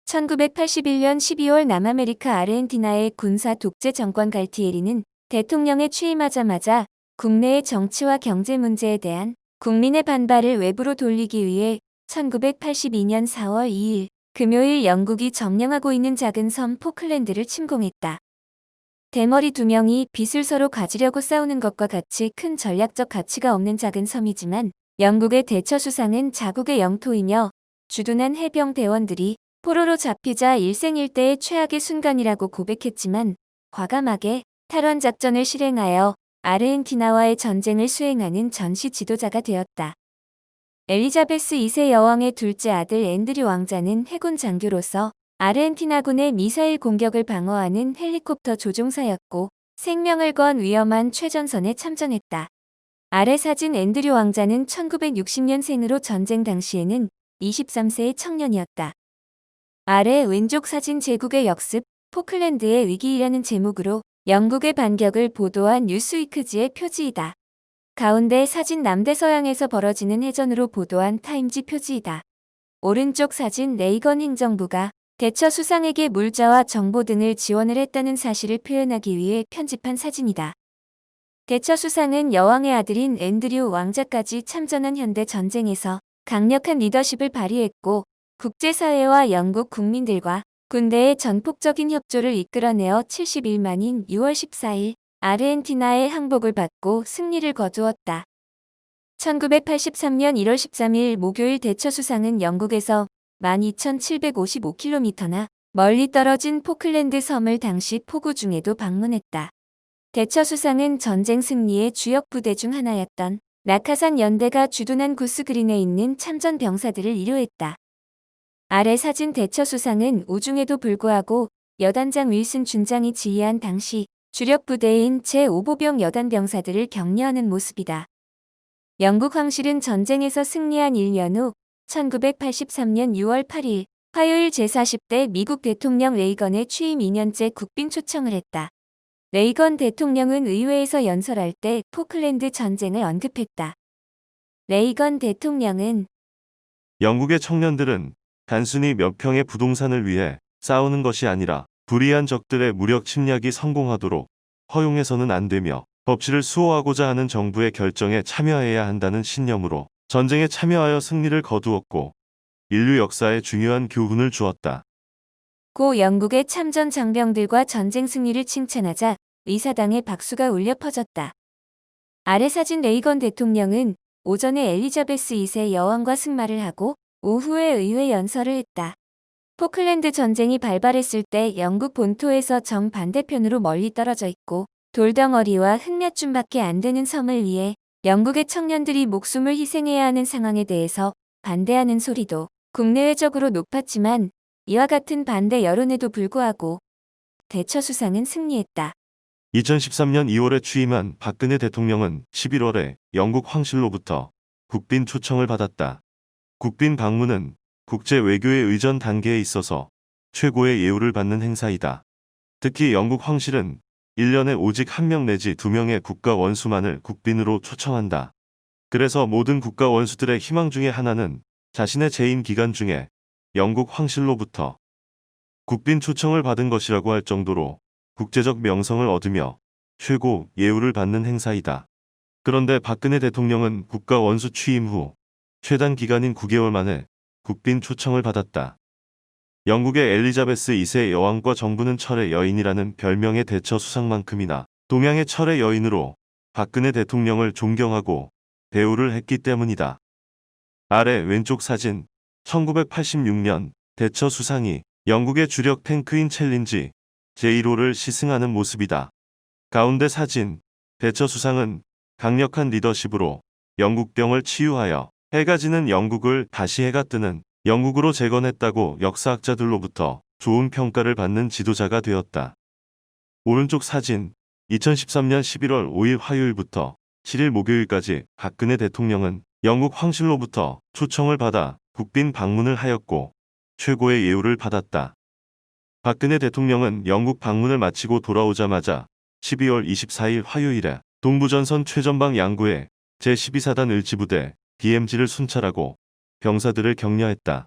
1981년 12월 남아메리카 아르헨티나의 군사 독재 정권 갈티에리는 대통령에 취임하자마자 국내의 정치와 경제 문제에 대한 국민의 반발을 외부로 돌리기 위해 1982년 4월 2일 금요일 영국이 점령하고 있는 작은 섬 포클랜드를 침공했다. 대머리 두 명이 빚을 서로 가지려고 싸우는 것과 같이 큰 전략적 가치가 없는 작은 섬이지만 영국의 대처 수상은 자국의 영토이며 주둔한 해병 대원들이 포로로 잡히자 일생일대의 최악의 순간이라고 고백했지만 과감하게 탈환 작전을 실행하여 아르헨티나와의 전쟁을 수행하는 전시 지도자가 되었다. 엘리자베스 2세 여왕의 둘째 아들 앤드류 왕자는 해군 장교로서 아르헨티나군의 미사일 공격을 방어하는 헬리콥터 조종사였고 생명을 건 위험한 최전선에 참전했다. 아래 사진 앤드류 왕자는 1960년생으로 전쟁 당시에는 23세의 청년이었다. 아래 왼쪽 사진 제국의 역습, 포클랜드의 위기이라는 제목으로 영국의 반격을 보도한 뉴스위크지의 표지이다. 가운데 사진 남대서양에서 벌어지는 해전으로 보도한 타임지 표지이다. 오른쪽 사진 레이건 행정부가 대처 수상에게 물자와 정보 등을 지원을 했다는 사실을 표현하기 위해 편집한 사진이다. 대처 수상은 여왕의 아들인 앤드류 왕자까지 참전한 현대 전쟁에서 강력한 리더십을 발휘했고 국제사회와 영국 국민들과 군대의 전폭적인 협조를 이끌어내어 71만인 6월 14일 아르헨티나의 항복을 받고 승리를 거두었다. 1983년 1월 13일 목요일 대처 수상은 영국에서 12,755km나 멀리 떨어진 포클랜드 섬을 당시 폭우 중에도 방문했다. 대처 수상은 전쟁 승리의 주역 부대 중 하나였던 낙하산 연대가 주둔한 구스그린에 있는 참전 병사들을 위로했다. 아래 사진 대처 수상은 오중에도 불구하고 여단장 윌슨 준장이 지휘한 당시 주력 부대인 제5보병 여단 병사들을 격려하는 모습이다. 영국 황실은 전쟁에서 승리한 1년 후 1983년 6월 8일 화요일 제40대 미국 대통령 레이건의 취임 2년째 국빈 초청을 했다. 레이건 대통령은 의회에서 연설할 때 포클랜드 전쟁을 언급했다. 레이건 대통령은 영국의 청년들은 단순히 몇 평의 부동산을 위해 싸우는 것이 아니라 불의한 적들의 무력 침략이 성공하도록 허용해서는 안 되며 법치를 수호하고자 하는 정부의 결정에 참여해야 한다는 신념으로 전쟁에 참여하여 승리를 거두었고 인류 역사에 중요한 교훈을 주었다. 고 영국의 참전 장병들과 전쟁 승리를 칭찬하자 의사당의 박수가 울려 퍼졌다. 아래 사진 레이건 대통령은 오전에 엘리자베스 2세 여왕과 승마를 하고 오후에 의회 연설을 했다. 포클랜드 전쟁이 발발했을 때 영국 본토에서 정반대편으로 멀리 떨어져 있고 돌덩어리와 흙 몇 줌밖에 안 되는 섬을 위해 영국의 청년들이 목숨을 희생해야 하는 상황에 대해서 반대하는 소리도 국내외적으로 높았지만 이와 같은 반대 여론에도 불구하고 대처 수상은 승리했다. 2013년 2월에 취임한 박근혜 대통령은 11월에 영국 황실로부터 국빈 초청을 받았다. 국빈 방문은 국제 외교의 의전 단계에 있어서 최고의 예우를 받는 행사이다. 특히 영국 황실은 1년에 오직 1명 내지 2명의 국가 원수만을 국빈으로 초청한다. 그래서 모든 국가 원수들의 희망 중에 하나는 자신의 재임 기간 중에 영국 황실로부터 국빈 초청을 받은 것이라고 할 정도로 국제적 명성을 얻으며 최고 예우를 받는 행사이다. 그런데 박근혜 대통령은 국가 원수 취임 후 최단 기간인 9개월 만에 국빈 초청을 받았다. 영국의 엘리자베스 2세 여왕과 정부는 철의 여인이라는 별명의 대처 수상만큼이나 동양의 철의 여인으로 박근혜 대통령을 존경하고 대우를 했기 때문이다. 아래 왼쪽 사진 1986년 대처 수상이 영국의 주력 탱크인 챌린지 제1호를 시승하는 모습이다. 가운데 사진 대처 수상은 강력한 리더십으로 영국병을 치유하여 해가 지는 영국을 다시 해가 뜨는 영국으로 재건했다고 역사학자들로부터 좋은 평가를 받는 지도자가 되었다. 오른쪽 사진 2013년 11월 5일 화요일부터 7일 목요일까지 박근혜 대통령은 영국 황실로부터 초청을 받아 국빈 방문을 하였고 최고의 예우를 받았다. 박근혜 대통령은 영국 방문을 마치고 돌아오자마자 12월 24일 화요일에 동부전선 최전방 양구에 제12사단 을지부대 DMZ를 순찰하고 병사들을 격려했다.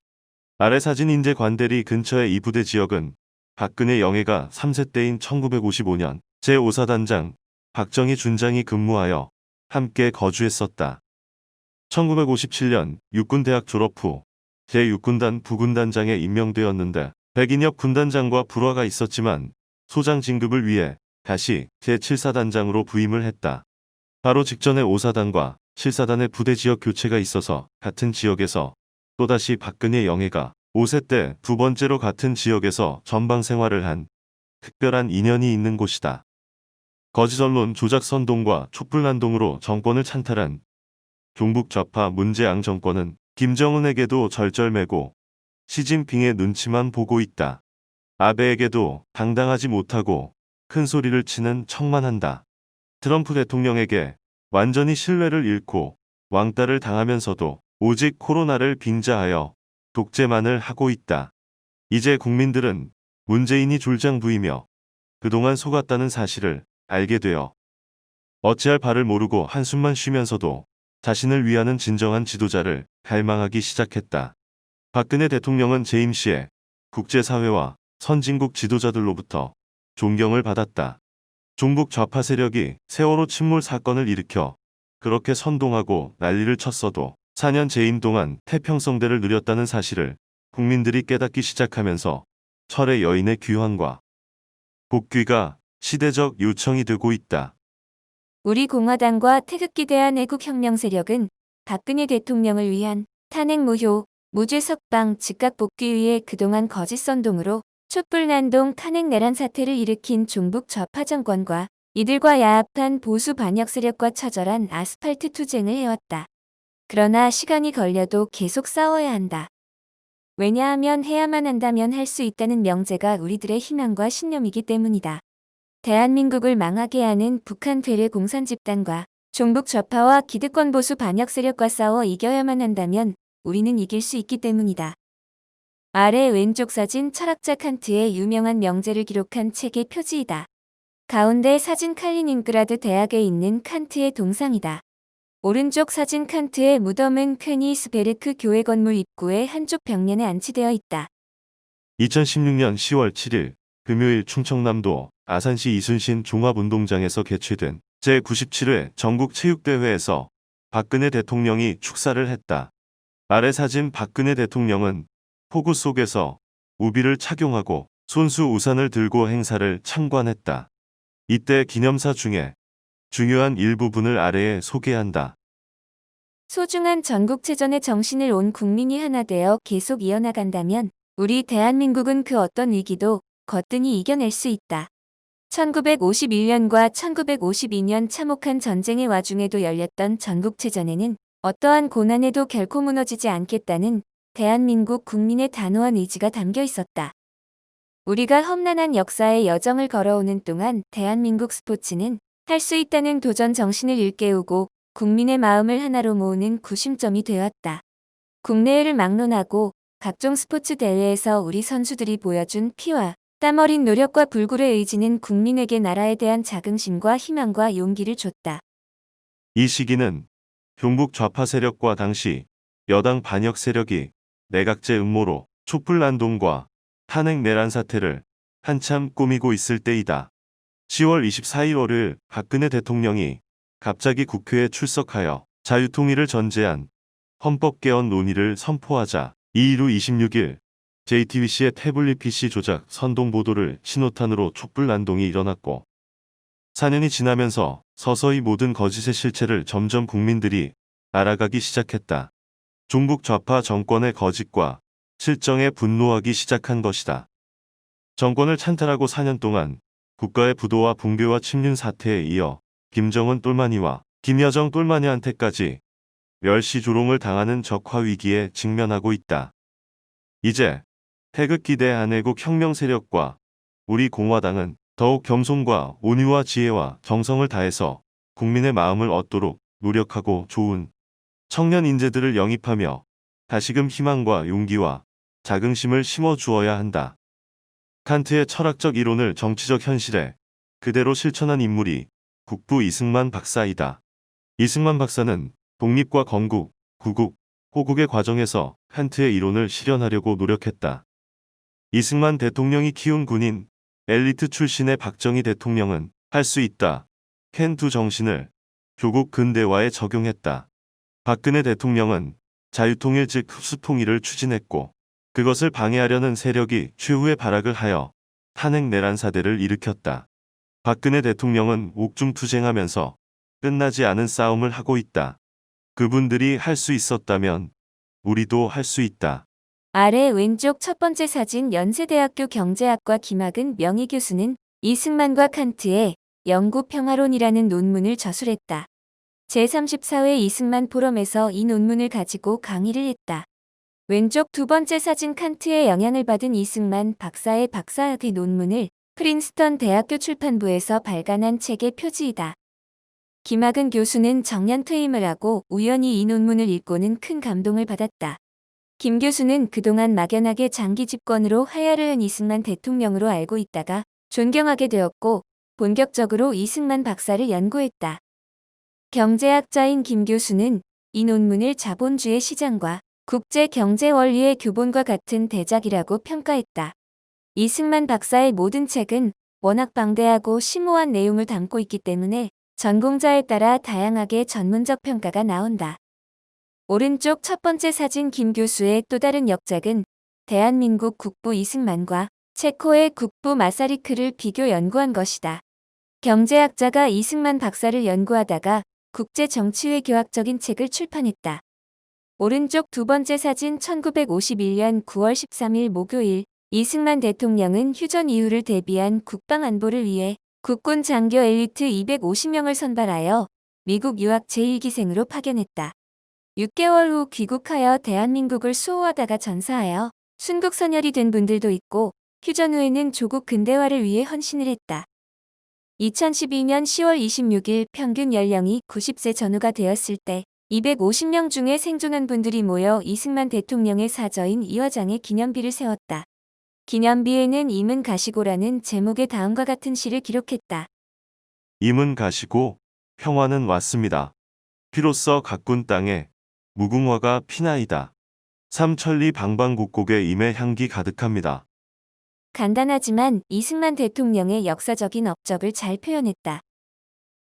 아래 사진 인제 관대리 근처의 이 부대 지역은 박근혜 영예가 3세 때인 1955년 제5사단장 박정희 준장이 근무하여 함께 거주했었다. 1957년 육군대학 졸업 후 제6군단 부군단장에 임명되었는데 백인혁 군단장과 불화가 있었지만 소장 진급을 위해 다시 제7사단장으로 부임을 했다. 바로 직전에 5사단과 7사단의 부대 지역 교체가 있어서 같은 지역에서 또다시 박근혜 영예가 5세 때 두 번째로 같은 지역에서 전방 생활을 한 특별한 인연이 있는 곳이다. 거짓 언론 조작 선동과 촛불난동으로 정권을 찬탈한 종북 좌파 문재앙 정권은 김정은에게도 절절매고 시진핑의 눈치만 보고 있다. 아베에게도 당당하지 못하고 큰 소리를 치는 척만 한다. 트럼프 대통령에게 완전히 신뢰를 잃고 왕따를 당하면서도 오직 코로나를 빙자하여 독재만을 하고 있다. 이제 국민들은 문재인이 졸장부이며 그동안 속았다는 사실을 알게 되어 어찌할 바를 모르고 한숨만 쉬면서도 자신을 위하는 진정한 지도자를 갈망하기 시작했다. 박근혜 대통령은 재임 시에 국제사회와 선진국 지도자들로부터 존경을 받았다. 종북 좌파 세력이 세월호 침몰 사건을 일으켜 그렇게 선동하고 난리를 쳤어도 4년 재임 동안 태평성대를 누렸다는 사실을 국민들이 깨닫기 시작하면서 철의 여인의 귀환과 복귀가 시대적 요청이 되고 있다. 우리 공화당과 태극기 대한 애국혁명 세력은 박근혜 대통령을 위한 탄핵 무효, 무죄 석방, 즉각 복귀 위해 그동안 거짓 선동으로 촛불난동 탄핵 내란 사태를 일으킨 종북 좌파 정권과 이들과 야합한 보수 반역 세력과 처절한 아스팔트 투쟁을 해왔다. 그러나 시간이 걸려도 계속 싸워야 한다. 왜냐하면 해야만 한다면 할 수 있다는 명제가 우리들의 희망과 신념이기 때문이다. 대한민국을 망하게 하는 북한 괴뢰 공산 집단과 종북 좌파와 기득권 보수 반역 세력과 싸워 이겨야만 한다면 우리는 이길 수 있기 때문이다. 아래 왼쪽 사진 철학자 칸트의 유명한 명제를 기록한 책의 표지이다. 가운데 사진 칼리닝그라드 대학에 있는 칸트의 동상이다. 오른쪽 사진 칸트의 무덤은 퀘니스베르크 교회 건물 입구의 한쪽 벽면에 안치되어 있다. 2016년 10월 7일 금요일 충청남도 아산시 이순신 종합운동장에서 개최된 제97회 전국체육대회에서 박근혜 대통령이 축사를 했다. 아래 사진 박근혜 대통령은 폭우 속에서 우비를 착용하고 손수 우산을 들고 행사를 참관했다. 이때 기념사 중에 중요한 일부분을 아래에 소개한다. 소중한 전국체전의 정신을 온 국민이 하나 되어 계속 이어나간다면 우리 대한민국은 그 어떤 위기도 거뜬히 이겨낼 수 있다. 1951년과 1952년 참혹한 전쟁의 와중에도 열렸던 전국체전에는 어떠한 고난에도 결코 무너지지 않겠다는 대한민국 국민의 단호한 의지가 담겨 있었다. 우리가 험난한 역사의 여정을 걸어오는 동안 대한민국 스포츠는 할 수 있다는 도전 정신을 일깨우고 국민의 마음을 하나로 모으는 구심점이 되었다. 국내외를 막론하고 각종 스포츠 대회에서 우리 선수들이 보여준 피와 땀 어린 노력과 불굴의 의지는 국민에게 나라에 대한 자긍심과 희망과 용기를 줬다. 이 시기는 종북 좌파 세력과 당시 여당 반역 세력이 내각제 음모로 촛불난동과 탄핵 내란 사태를 한참 꾸미고 있을 때이다. 10월 24일 월요일 박근혜 대통령이 갑자기 국회에 출석하여 자유통일을 전제한 헌법 개헌 논의를 선포하자 이일 후 26일 JTBC의 태블릿 PC 조작 선동 보도를 신호탄으로 촛불난동이 일어났고 4년이 지나면서 서서히 모든 거짓의 실체를 점점 국민들이 알아가기 시작했다. 종북 좌파 정권의 거짓과 실정에 분노하기 시작한 것이다. 정권을 찬탈하고 4년 동안 국가의 부도와 붕괴와 침륜 사태에 이어 김정은 똘마니와 김여정 똘마니한테까지 멸시 조롱을 당하는 적화 위기에 직면하고 있다. 이제 태극기 대한애국 혁명 세력과 우리 공화당은 더욱 겸손과 온유와 지혜와 정성을 다해서 국민의 마음을 얻도록 노력하고 좋은 청년 인재들을 영입하며 다시금 희망과 용기와 자긍심을 심어주어야 한다. 칸트의 철학적 이론을 정치적 현실에 그대로 실천한 인물이 국부 이승만 박사이다. 이승만 박사는 독립과 건국, 구국, 호국의 과정에서 칸트의 이론을 실현하려고 노력했다. 이승만 대통령이 키운 군인, 엘리트 출신의 박정희 대통령은 할 수 있다. 캔2 정신을 조국 근대화에 적용했다. 박근혜 대통령은 자유통일 즉 흡수통일을 추진했고 그것을 방해하려는 세력이 최후의 발악을 하여 탄핵 내란 사대를 일으켰다. 박근혜 대통령은 옥중투쟁하면서 끝나지 않은 싸움을 하고 있다. 그분들이 할 수 있었다면 우리도 할 수 있다. 아래 왼쪽 첫 번째 사진 연세대학교 경제학과 김학은 명의교수는 이승만과 칸트의 영구평화론이라는 논문을 저술했다. 제34회 이승만 포럼에서 이 논문을 가지고 강의를 했다. 왼쪽 두 번째 사진 칸트의 영향을 받은 이승만 박사의 박사학위 논문을 프린스턴 대학교 출판부에서 발간한 책의 표지이다. 김학은 교수는 정년 퇴임을 하고 우연히 이 논문을 읽고는 큰 감동을 받았다. 김 교수는 그동안 막연하게 장기 집권으로 하야를 한 이승만 대통령으로 알고 있다가 존경하게 되었고 본격적으로 이승만 박사를 연구했다. 경제학자인 김 교수는 이 논문을 자본주의 시장과 국제 경제 원리의 교본과 같은 대작이라고 평가했다. 이승만 박사의 모든 책은 워낙 방대하고 심오한 내용을 담고 있기 때문에 전공자에 따라 다양하게 전문적 평가가 나온다. 오른쪽 첫 번째 사진 김 교수의 또 다른 역작은 대한민국 국부 이승만과 체코의 국부 마사리크를 비교 연구한 것이다. 경제학자가 이승만 박사를 연구하다가 국제정치회 교학적인 책을 출판했다. 오른쪽 두 번째 사진 1951년 9월 13일 목요일 이승만 대통령은 휴전 이후를 대비한 국방안보를 위해 국군 장교 엘리트 250명을 선발하여 미국 유학 제1기생으로 파견했다. 6개월 후 귀국하여 대한민국을 수호하다가 전사하여 순국선열이 된 분들도 있고 휴전 후에는 조국 근대화를 위해 헌신을 했다. 2012년 10월 26일 평균 연령이 90세 전후가 되었을 때 250명 중에 생존한 분들이 모여 이승만 대통령의 사저인 이화장에 기념비를 세웠다. 기념비에는 임은 가시고라는 제목의 다음과 같은 시를 기록했다. 임은 가시고 평화는 왔습니다. 피로써 가꾼 땅에 무궁화가 피나이다. 삼천리 방방곡곡에 임의 향기 가득합니다. 간단하지만 이승만 대통령의 역사적인 업적을 잘 표현했다.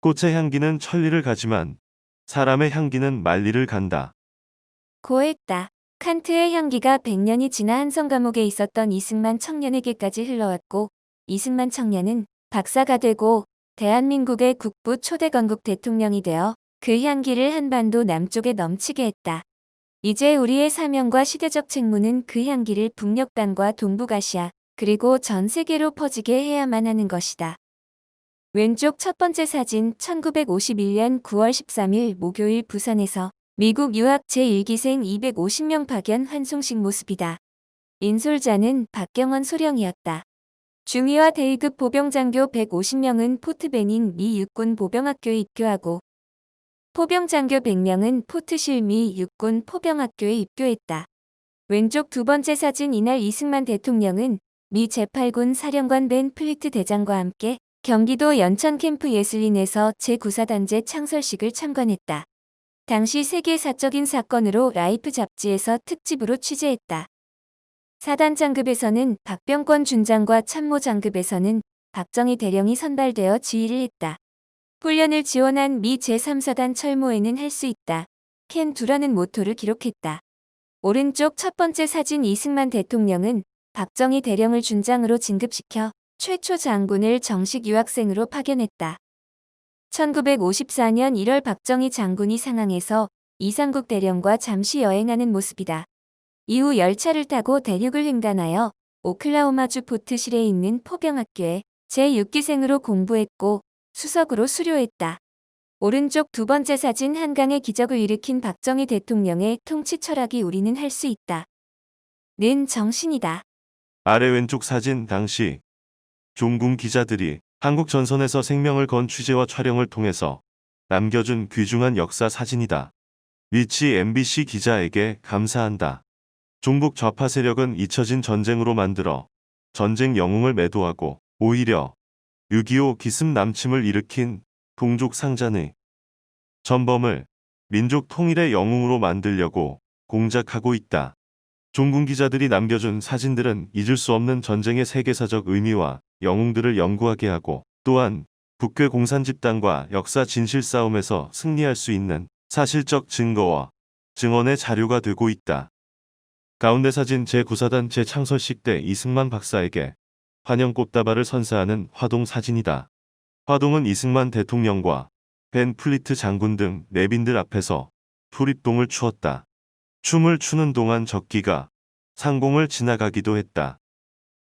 꽃의 향기는 천리를 가지만 사람의 향기는 만리를 간다. 고했다. 칸트의 향기가 100년이 지나 한성 감옥에 있었던 이승만 청년에게까지 흘러왔고 이승만 청년은 박사가 되고 대한민국의 국부 초대 건국 대통령이 되어 그 향기를 한반도 남쪽에 넘치게 했다. 이제 우리의 사명과 시대적 책무는 그 향기를 북녘 땅과 동북아시아 그리고 전 세계로 퍼지게 해야만 하는 것이다. 왼쪽 첫 번째 사진 1951년 9월 13일 목요일 부산에서 미국 유학 제1기생 250명 파견 환송식 모습이다. 인솔자는 박경원 소령이었다. 중위와 대위급 보병장교 150명은 포트베닝 미 육군 보병학교에 입교하고 포병장교 100명은 포트실 미 육군 포병학교에 입교했다. 왼쪽 두 번째 사진 이날 이승만 대통령은 미 제8군 사령관 벤 플리트 대장과 함께 경기도 연천 캠프 예슬린에서 제9사단제 창설식을 참관했다. 당시 세계 사적인 사건으로 라이프 잡지에서 특집으로 취재했다. 사단장급에서는 박병권 준장과 참모장급에서는 박정희 대령이 선발되어 지휘를 했다. 훈련을 지원한 미 제3사단 철모에는 할 수 있다. 캔2라는 모토를 기록했다. 오른쪽 첫 번째 사진 이승만 대통령은 박정희 대령을 준장으로 진급시켜 최초 장군을 정식 유학생으로 파견했다. 1954년 1월 박정희 장군이 상항에서 이상국 대령과 잠시 여행하는 모습이다. 이후 열차를 타고 대륙을 횡단하여 오클라호마주 포트실에 있는 포병학교에 제6기생으로 공부했고 수석으로 수료했다. 오른쪽 두 번째 사진 한강의 기적을 일으킨 박정희 대통령의 통치 철학이 우리는 할 수 있다. 는 정신이다. 아래 왼쪽 사진 당시 종군 기자들이 한국 전선에서 생명을 건 취재와 촬영을 통해서 남겨준 귀중한 역사 사진이다. 위치 MBC 기자에게 감사한다. 종북 좌파 세력은 잊혀진 전쟁으로 만들어 전쟁 영웅을 매도하고 오히려 6.25 기습 남침을 일으킨 동족 상잔의 전범을 민족 통일의 영웅으로 만들려고 공작하고 있다. 종군 기자들이 남겨준 사진들은 잊을 수 없는 전쟁의 세계사적 의미와 영웅들을 연구하게 하고 또한 북괴 공산 집단과 역사 진실 싸움에서 승리할 수 있는 사실적 증거와 증언의 자료가 되고 있다. 가운데 사진 제9사단 재창설식 때 이승만 박사에게 환영 꽃다발을 선사하는 화동 사진이다. 화동은 이승만 대통령과 벤 플리트 장군 등 내빈들 앞에서 투립동을 추었다. 춤을 추는 동안 적기가 상공을 지나가기도 했다.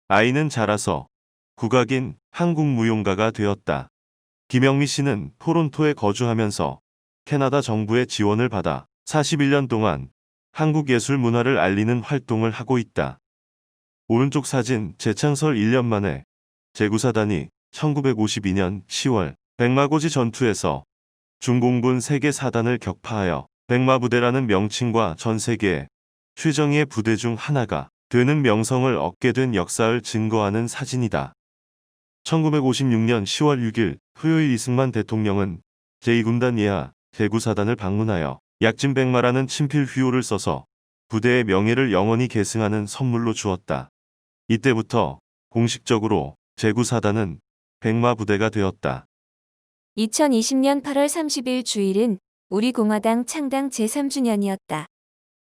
아이는 자라서 국악인 한국무용가가 되었다. 김영미 씨는 토론토에 거주하면서 캐나다 정부의 지원을 받아 41년 동안 한국 예술 문화를 알리는 활동을 하고 있다. 오른쪽 사진 재창설 1년 만에 제9사단이 1952년 10월 백마고지 전투에서 중공군 세계 사단을 격파하여 백마부대라는 명칭과 전 세계의 최정예의 부대 중 하나가 되는 명성을 얻게 된 역사를 증거하는 사진이다. 1956년 10월 6일 토요일 이승만 대통령은 제2군단 예하 제9사단을 방문하여 약진백마라는 친필 휘호를 써서 부대의 명예를 영원히 계승하는 선물로 주었다. 이때부터 공식적으로 제9사단은 백마부대가 되었다. 2020년 8월 30일 주일은 우리 공화당 창당 제3주년이었다.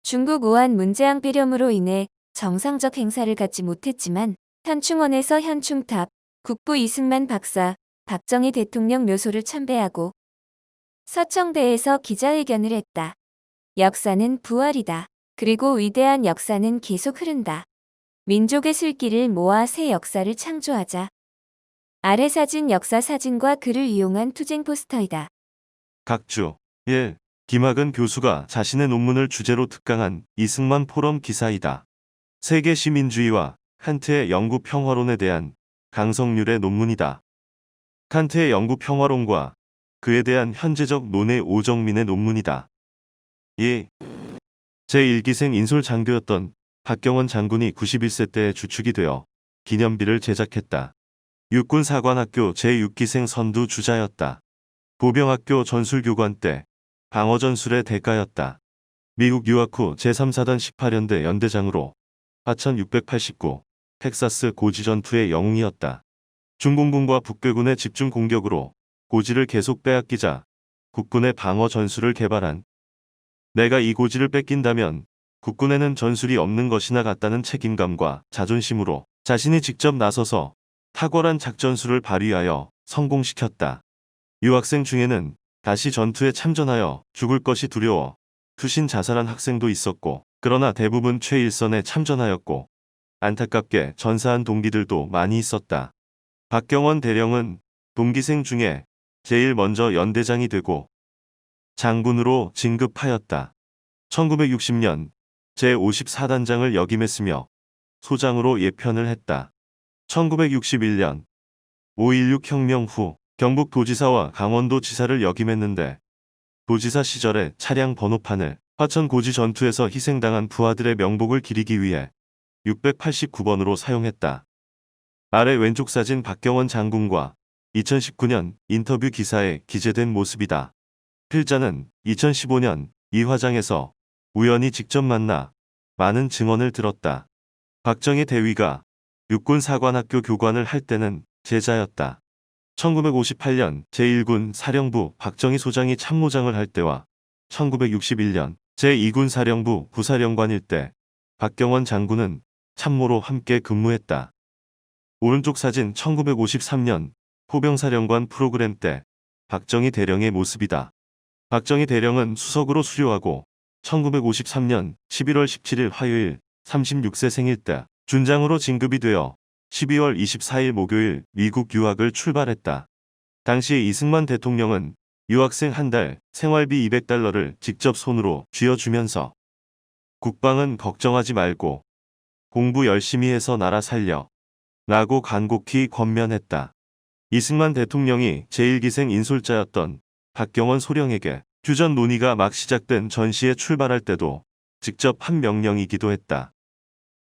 중국 우한 문재앙 폐렴으로 인해 정상적 행사를 갖지 못했지만 현충원에서 현충탑, 국부 이승만 박사, 박정희 대통령 묘소를 참배하고 서청대에서 기자회견을 했다. 역사는 부활이다. 그리고 위대한 역사는 계속 흐른다. 민족의 슬기를 모아 새 역사를 창조하자. 아래 사진 역사 사진과 글을 이용한 투쟁 포스터이다. 각주 1. 김학은 교수가 자신의 논문을 주제로 특강한 이승만 포럼 기사이다. 세계 시민주의와 칸트의 영구 평화론에 대한 강성률의 논문이다. 칸트의 영구 평화론과 그에 대한 현재적 논의 오정민의 논문이다. 2. 제1기생 인솔 장교였던 박경원 장군이 91세 때 주축이 되어 기념비를 제작했다. 육군사관학교 제6기생 선두 주자였다. 보병학교 전술교관 때 방어전술의 대가였다. 미국 유학 후 제3사단 18연대 연대장으로 4689 텍사스 고지 전투의 영웅이었다. 중공군과 북괴군의 집중 공격으로 고지를 계속 빼앗기자 국군의 방어 전술을 개발한 내가 이 고지를 뺏긴다면 국군에는 전술이 없는 것이나 같다는 책임감과 자존심으로 자신이 직접 나서서 탁월한 작전술을 발휘하여 성공시켰다. 유학생 중에는 다시 전투에 참전하여 죽을 것이 두려워 투신 자살한 학생도 있었고 그러나 대부분 최일선에 참전하였고 안타깝게 전사한 동기들도 많이 있었다. 박경원 대령은 동기생 중에 제일 먼저 연대장이 되고 장군으로 진급하였다. 1960년 제54단장을 역임했으며 소장으로 예편을 했다. 1961년 5.16 혁명 후 경북도지사와 강원도지사를 역임했는데 도지사 시절에 차량 번호판을 화천 고지 전투에서 희생당한 부하들의 명복을 기리기 위해 689번으로 사용했다. 아래 왼쪽 사진 박경원 장군과 2019년 인터뷰 기사에 기재된 모습이다. 필자는 2015년 이 화장에서 우연히 직접 만나 많은 증언을 들었다. 박정희 대위가 육군사관학교 교관을 할 때는 제자였다. 1958년 제1군 사령부 박정희 소장이 참모장을 할 때와 1961년 제2군 사령부 부사령관일 때 박경원 장군은 참모로 함께 근무했다. 오른쪽 사진 1953년 포병사령관 프로그램 때 박정희 대령의 모습이다. 박정희 대령은 수석으로 수료하고 1953년 11월 17일 화요일 36세 생일 때 준장으로 진급이 되어 12월 24일 목요일 미국 유학을 출발했다. 당시 이승만 대통령은 유학생 한 달 생활비 200달러를 직접 손으로 쥐어주면서 국방은 걱정하지 말고 공부 열심히 해서 나라 살려 라고 간곡히 권면했다. 이승만 대통령이 제1기생 인솔자였던 박경원 소령에게 휴전 논의가 막 시작된 전시에 출발할 때도 직접 한 명령이기도 했다.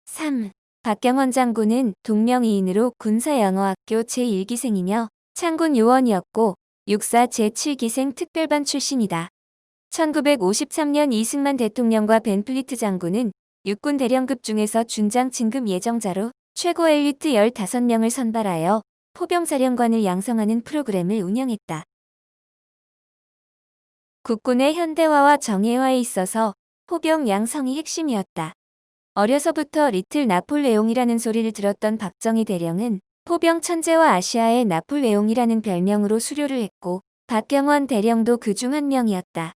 3. 박경원 장군은 동명이인으로 군사영어학교 제1기생이며 창군 요원이었고 육사 제7기생 특별반 출신이다. 1953년 이승만 대통령과 벤플리트 장군은 육군 대령급 중에서 준장 진급 예정자로 최고 엘리트 15명을 선발하여 포병사령관을 양성하는 프로그램을 운영했다. 국군의 현대화와 정예화에 있어서 포병 양성이 핵심이었다. 어려서부터 리틀 나폴레옹이라는 소리를 들었던 박정희 대령은 포병 천재와 아시아의 나폴레옹이라는 별명으로 수료를 했고 박경원 대령도 그중 한 명이었다.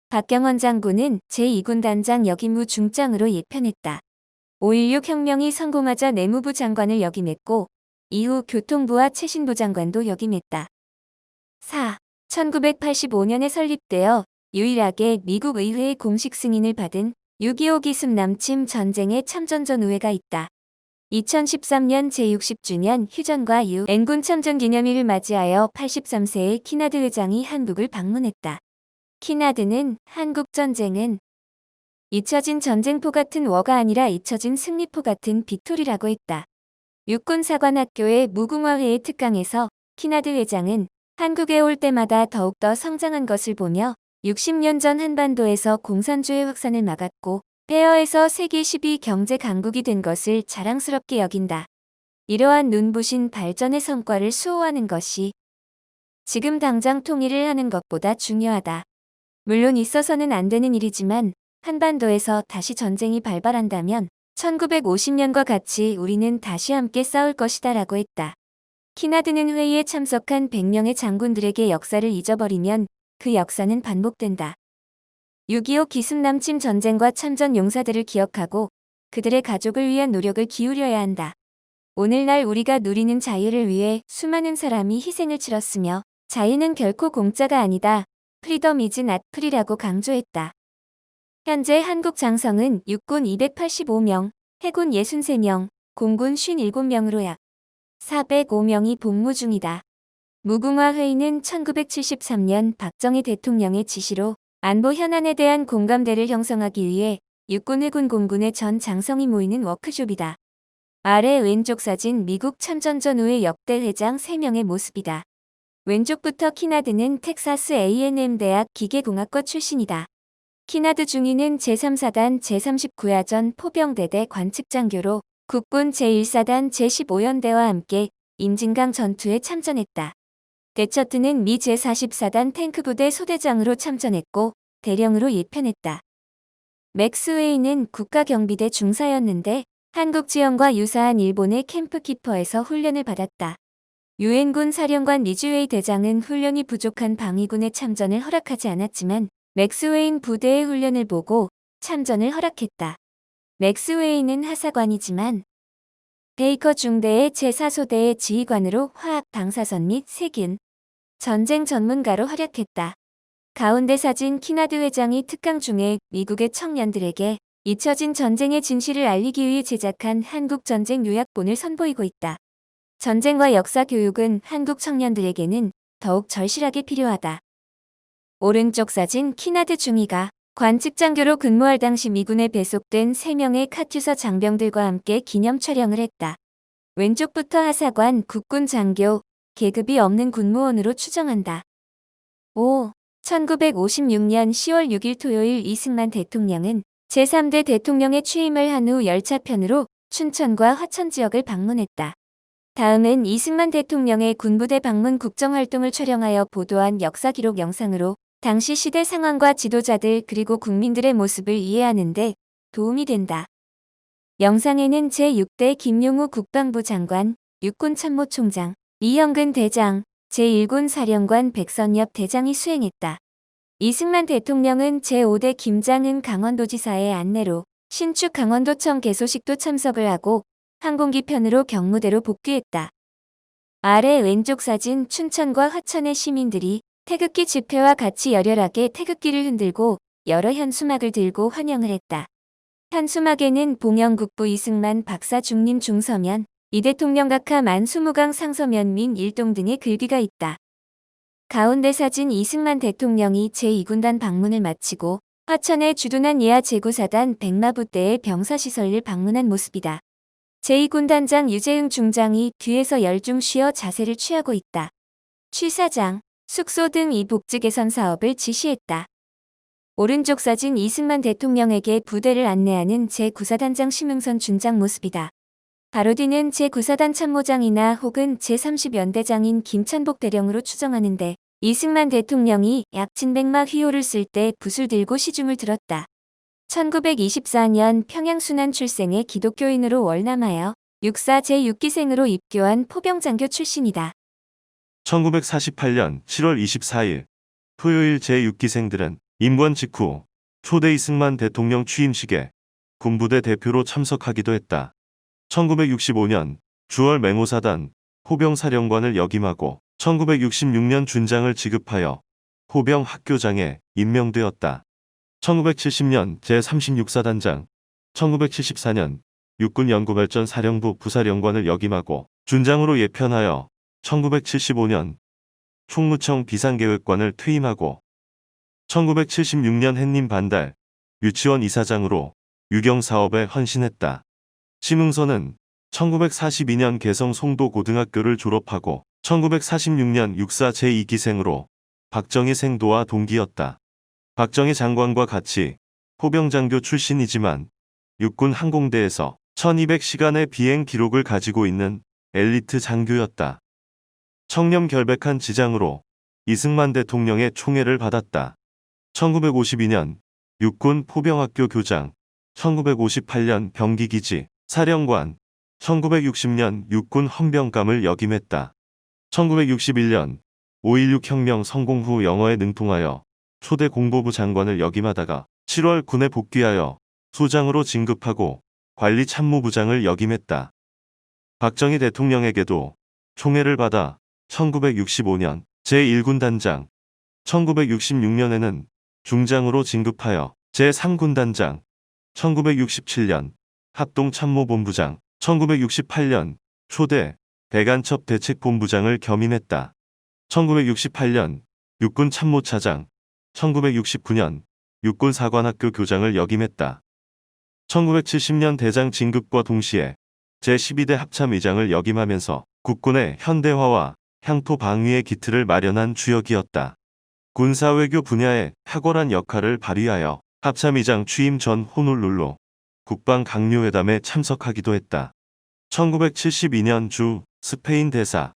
박경원 장군은 제2군 단장 역임무 중장으로 예편했다. 5.16 혁명이 성공하자 내무부 장관을 역임했고 이후 교통부와 최신부 장관도 역임했다. 4. 1985년에 설립되어 유일하게 미국 의회의 공식 승인을 받은 6.25 기습 남침 전쟁의 참전전우회가 있다. 2013년 제60주년 휴전과 유엔군 참전 기념일을 맞이하여 83세의 키나드 회장이 한국을 방문했다. 키나드는 한국 전쟁은 잊혀진 전쟁포 같은 워가 아니라 잊혀진 승리포 같은 빅토리라고 했다. 육군사관학교의 무궁화회의 특강에서 키나드 회장은 한국에 올 때마다 더욱더 성장한 것을 보며 60년 전 한반도에서 공산주의 확산을 막았고 페어에서 세계 10위 경제 강국이 된 것을 자랑스럽게 여긴다. 이러한 눈부신 발전의 성과를 수호하는 것이 지금 당장 통일을 하는 것보다 중요하다. 물론 있어서는 안 되는 일이지만 한반도에서 다시 전쟁이 발발한다면 1950년과 같이 우리는 다시 함께 싸울 것이다 라고 했다. 키나드는 회의에 참석한 100명의 장군들에게 역사를 잊어버리면 그 역사는 반복된다. 6.25 기습 남침 전쟁과 참전 용사들을 기억하고 그들의 가족을 위한 노력을 기울여야 한다. 오늘날 우리가 누리는 자유를 위해 수많은 사람이 희생을 치렀으며 자유는 결코 공짜가 아니다. 프리덤 이즈 낫 프리라고 강조했다. 현재 한국 장성은 육군 285명, 해군 63명, 공군 57명으로 약 405명이 복무 중이다. 무궁화 회의는 1973년 박정희 대통령의 지시로 안보 현안에 대한 공감대를 형성하기 위해 육군 해군 공군의 전 장성이 모이는 워크숍이다. 아래 왼쪽 사진 미국 참전전우회 역대 회장 3명의 모습이다. 왼쪽부터 키나드는 텍사스 A&M 대학 기계공학과 출신이다. 키나드 중위는 제3사단 제39야전 포병대대 관측장교로 국군 제1사단 제15연대와 함께 임진강 전투에 참전했다. 데처트는 미 제44단 탱크부대 소대장으로 참전했고 대령으로 예편했다. 맥스웨이는 국가경비대 중사였는데 한국 지형과 유사한 일본의 캠프키퍼에서 훈련을 받았다. 유엔군 사령관 리즈웨이 대장은 훈련이 부족한 방위군의 참전을 허락하지 않았지만 맥스웨인 부대의 훈련을 보고 참전을 허락했다. 맥스웨이는 하사관이지만 베이커 중대의 제4소대의 지휘관으로 화학 방사선 및 세균, 전쟁 전문가로 활약했다. 가운데 사진 키나드 회장이 특강 중에 미국의 청년들에게 잊혀진 전쟁의 진실을 알리기 위해 제작한 한국 전쟁 요약본을 선보이고 있다. 전쟁과 역사 교육은 한국 청년들에게는 더욱 절실하게 필요하다. 오른쪽 사진 키나드 중위가 관측장교로 근무할 당시 미군에 배속된 3명의 카투사 장병들과 함께 기념 촬영을 했다. 왼쪽부터 하사관, 국군 장교, 계급이 없는 군무원으로 추정한다. 5. 1956년 10월 6일 토요일 이승만 대통령은 제3대 대통령에 취임을 한 후 열차편으로 춘천과 화천 지역을 방문했다. 다음은 이승만 대통령의 군부대 방문 국정활동을 촬영하여 보도한 역사 기록 영상으로 당시 시대 상황과 지도자들 그리고 국민들의 모습을 이해하는 데 도움이 된다. 영상에는 제6대 김용우 국방부 장관, 육군참모총장, 이형근 대장, 제1군 사령관 백선엽 대장이 수행했다. 이승만 대통령은 제5대 김장은 강원도지사의 안내로 신축 강원도청 개소식도 참석을 하고 항공기 편으로 경무대로 복귀했다. 아래 왼쪽 사진 춘천과 화천의 시민들이 태극기 집회와 같이 열렬하게 태극기를 흔들고 여러 현수막을 들고 환영을 했다. 현수막에는 봉영국부 이승만 박사 중림 중서면, 이 대통령 각하 만수무강 상서면 민 일동 등의 글귀가 있다. 가운데 사진 이승만 대통령이 제2군단 방문을 마치고 화천의 주둔한 예하 제9사단 백마부대의 병사시설을 방문한 모습이다. 제2군단장 유재흥 중장이 뒤에서 열중 쉬어 자세를 취하고 있다. 취사장, 숙소 등 이 복지 개선 사업을 지시했다. 오른쪽 사진 이승만 대통령에게 부대를 안내하는 제9사단장 심흥선 준장 모습이다. 바로 뒤는 제9사단 참모장이나 혹은 제30연대장인 김찬복 대령으로 추정하는데 이승만 대통령이 약진백막 휘호를 쓸 때 붓을 들고 시중을 들었다. 1924년 평양 순안 출생의 기독교인으로 월남하여 육사 제6기생으로 입교한 포병장교 출신이다. 1948년 7월 24일 토요일 제6기생들은 임관 직후 초대 이승만 대통령 취임식에 군부대 대표로 참석하기도 했다. 1965년 주월 맹호사단 포병사령관을 역임하고 1966년 준장을 지급하여 포병 학교장에 임명되었다. 1970년 제36사단장, 1974년 육군연구발전 사령부 부사령관을 역임하고 준장으로 예편하여 1975년 총무청 비상계획관을 퇴임하고 1976년 햇님 반달 유치원 이사장으로 유경사업에 헌신했다. 심흥선은 1942년 개성 송도고등학교를 졸업하고 1946년 육사 제2기생으로 박정희 생도와 동기였다. 박정희 장관과 같이 포병장교 출신이지만 육군 항공대에서 1200시간의 비행 기록을 가지고 있는 엘리트 장교였다. 청렴 결백한 지장으로 이승만 대통령의 총애를 받았다. 1952년 육군 포병학교 교장, 1958년 병기기지 사령관, 1960년 육군 헌병감을 역임했다. 1961년 5.16 혁명 성공 후 영어에 능통하여 초대 공보부 장관을 역임하다가 7월 군에 복귀하여 소장으로 진급하고 관리참모부장을 역임했다. 박정희 대통령에게도 총애를 받아 1965년 제1군 단장, 1966년에는 중장으로 진급하여 제3군 단장, 1967년 합동참모본부장, 1968년 초대 대간첩 대책본부장을 겸임했다. 1968년 육군 참모차장, 1969년 육군사관학교 교장을 역임했다. 1970년 대장 진급과 동시에 제12대 합참의장을 역임하면서 국군의 현대화와 향토 방위의 기틀을 마련한 주역이었다. 군사외교 분야에 탁월한 역할을 발휘하여 합참의장 취임 전 호놀룰루 국방 강요회담에 참석하기도 했다. 1972년 주 스페인 대사,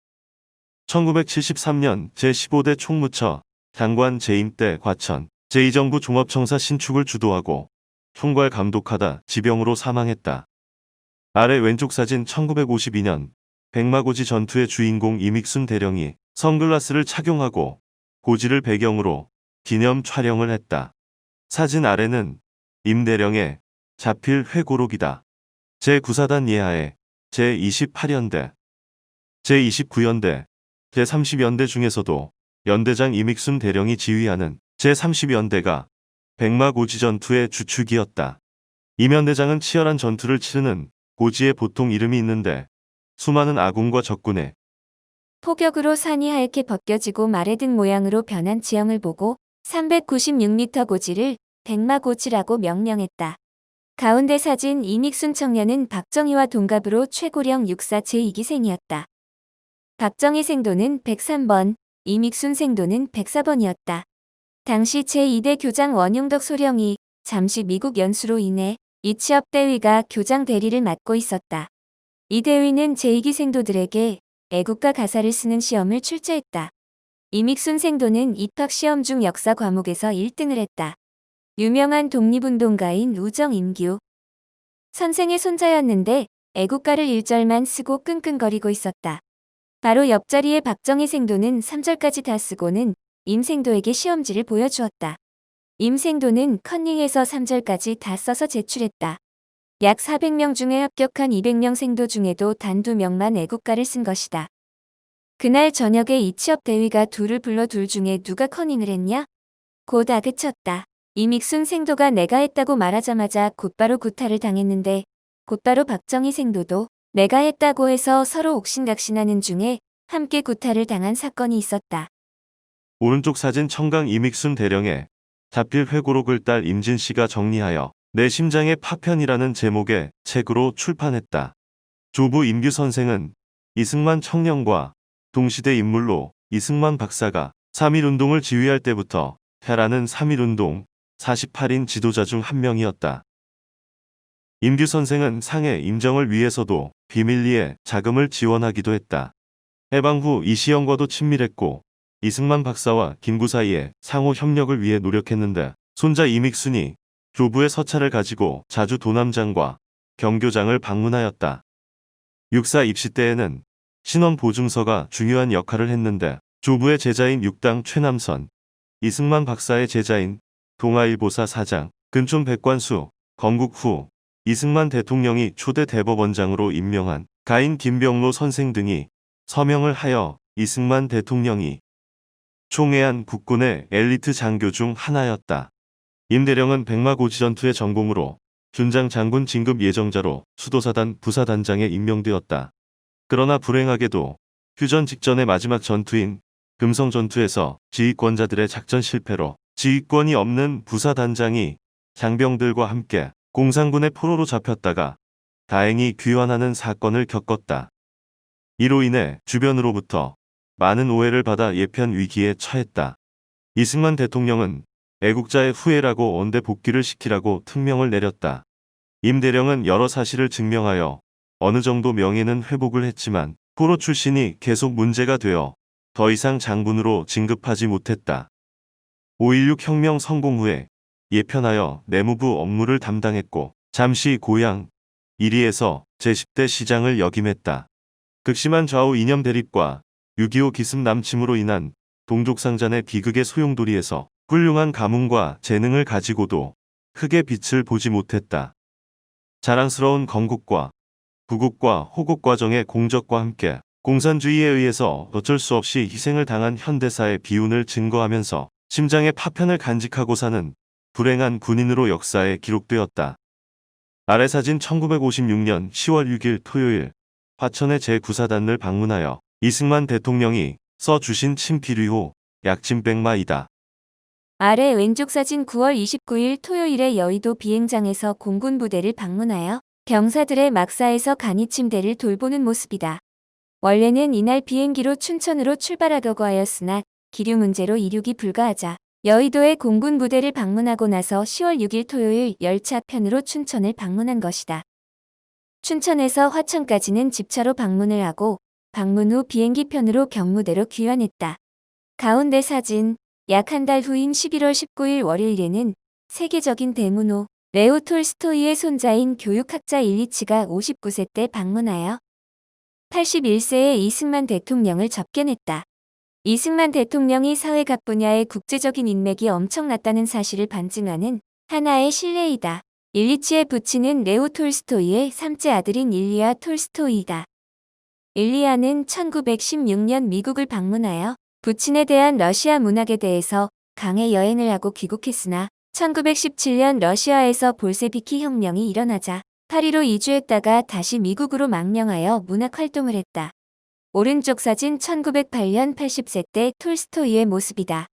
1973년 제15대 총무처 장관 재임 때 과천 제2정부 종합청사 신축을 주도하고 총괄 감독하다 지병으로 사망했다. 아래 왼쪽 사진 1952년 백마고지 전투의 주인공 이믹순 대령이 선글라스를 착용하고 고지를 배경으로 기념 촬영을 했다. 사진 아래는 임 대령의 자필 회고록이다. 제9사단 예하에 제28연대, 제29연대, 제30연대 중에서도 연대장 이믹순 대령이 지휘하는 제30연대가 백마고지 전투의 주축이었다. 이면대장은 치열한 전투를 치르는 고지에 보통 이름이 있는데 수많은 아군과 적군의 포격으로 산이 하얗게 벗겨지고 마레등 모양으로 변한 지형을 보고 396m 고지를 백마고지라고 명명했다. 가운데 사진 이믹순 청년은 박정희와 동갑으로 최고령 육사 제2기생이었다. 박정희 생도는 103번, 이믹순 생도는 104번이었다. 당시 제2대 교장 원용덕 소령이 잠시 미국 연수로 인해 이치업 대위가 교장 대리를 맡고 있었다. 이 대위는 제2기생도들에게 애국가 가사를 쓰는 시험을 출제했다. 이믹순 생도는 입학시험 중 역사 과목에서 1등을 했다. 유명한 독립운동가인 우정 임규 선생의 손자였는데 애국가를 1절만 쓰고 끙끙거리고 있었다. 바로 옆자리에 박정희 생도는 3절까지 다 쓰고는 임 생도에게 시험지를 보여주었다. 임 생도는 컨닝해서 3절까지 다 써서 제출했다. 약 400명 중에 합격한 200명 생도 중에도 단 2명만 애국가를 쓴 것이다. 그날 저녁에 이치업 대위가 둘을 불러 둘 중에 누가 커닝을 했냐? 곧 아그쳤다. 이믹순 생도가 내가 했다고 말하자마자 곧바로 구타를 당했는데 곧바로 박정희 생도도 내가 했다고 해서 서로 옥신각신하는 중에 함께 구타를 당한 사건이 있었다. 오른쪽 사진 청강 이믹순 대령의 자필 회고록을 딸 임진 씨가 정리하여 내 심장의 파편이라는 제목의 책으로 출판했다. 조부 임규 선생은 이승만 청년과 동시대 인물로 이승만 박사가 3.1운동을 지휘할 때부터 해라는 3.1운동, 48인 지도자 중 한 명이었다. 임규 선생은 상해 임정을 위해서도 비밀리에 자금을 지원하기도 했다. 해방 후 이시영과도 친밀했고 이승만 박사와 김구 사이에 상호 협력을 위해 노력했는데 손자 이믹순이 조부의 서찰을 가지고 자주 도남장과 경교장을 방문하였다. 육사 입시 때에는 신원 보증서가 중요한 역할을 했는데 조부의 제자인 육당 최남선, 이승만 박사의 제자인 동아일보사 사장, 근촌 백관수, 건국 후 이승만 대통령이 초대 대법원장으로 임명한 가인 김병로 선생 등이 서명을 하여 이승만 대통령이 총애한 국군의 엘리트 장교 중 하나였다. 임대령은 백마고지 전투의 전공으로 준장 장군 진급 예정자로 수도사단 부사단장에 임명되었다. 그러나 불행하게도 휴전 직전의 마지막 전투인 금성 전투에서 지휘권자들의 작전 실패로 지휘권이 없는 부사단장이 장병들과 함께 공산군의 포로로 잡혔다가 다행히 귀환하는 사건을 겪었다. 이로 인해 주변으로부터 많은 오해를 받아 예편 위기에 처했다. 이승만 대통령은 애국자의 후예라고 언대 복귀를 시키라고 특명을 내렸다. 임대령은 여러 사실을 증명하여 어느 정도 명예는 회복을 했지만 포로 출신이 계속 문제가 되어 더 이상 장군으로 진급하지 못했다. 5.16 혁명 성공 후에 예편하여 내무부 업무를 담당했고 잠시 고향 이리에서 제10대 시장을 역임했다. 극심한 좌우 이념 대립과 6.25 기습 남침으로 인한 동족상잔의 비극의 소용돌이에서 훌륭한 가문과 재능을 가지고도 크게 빛을 보지 못했다. 자랑스러운 건국과 부국과 호국 과정의 공적과 함께 공산주의에 의해서 어쩔 수 없이 희생을 당한 현대사의 비운을 증거하면서 심장의 파편을 간직하고 사는 불행한 군인으로 역사에 기록되었다. 아래 사진 1956년 10월 6일 토요일 화천의 제9사단을 방문하여 이승만 대통령이 써주신 친필위호 약진백마이다. 아래 왼쪽 사진 9월 29일 토요일에 여의도 비행장에서 공군 부대를 방문하여 병사들의 막사에서 간이 침대를 돌보는 모습이다. 원래는 이날 비행기로 춘천으로 출발하려고 하였으나 기류 문제로 이륙이 불가하자 여의도의 공군 부대를 방문하고 나서 10월 6일 토요일 열차 편으로 춘천을 방문한 것이다. 춘천에서 화천까지는 집차로 방문을 하고 방문 후 비행기 편으로 경무대로 귀환했다. 가운데 사진, 약 한 달 후인 11월 19일 월요일에는 세계적인 대문호 레오 톨스토이의 손자인 교육학자 일리치가 59세 때 방문하여 81세의 이승만 대통령을 접견했다. 이승만 대통령이 사회각 분야의 국제적인 인맥이 엄청났다는 사실을 반증하는 하나의 신뢰이다. 일리치의 부친은 레오 톨스토이의 3째 아들인 일리아 톨스토이다. 일리아는 1916년 미국을 방문하여 부친에 대한 러시아 문학에 대해서 강해 여행을 하고 귀국했으나 1917년 러시아에서 볼세비키 혁명이 일어나자 파리로 이주했다가 다시 미국으로 망명하여 문학 활동을 했다. 오른쪽 사진 1908년 80세 때 톨스토이의 모습이다.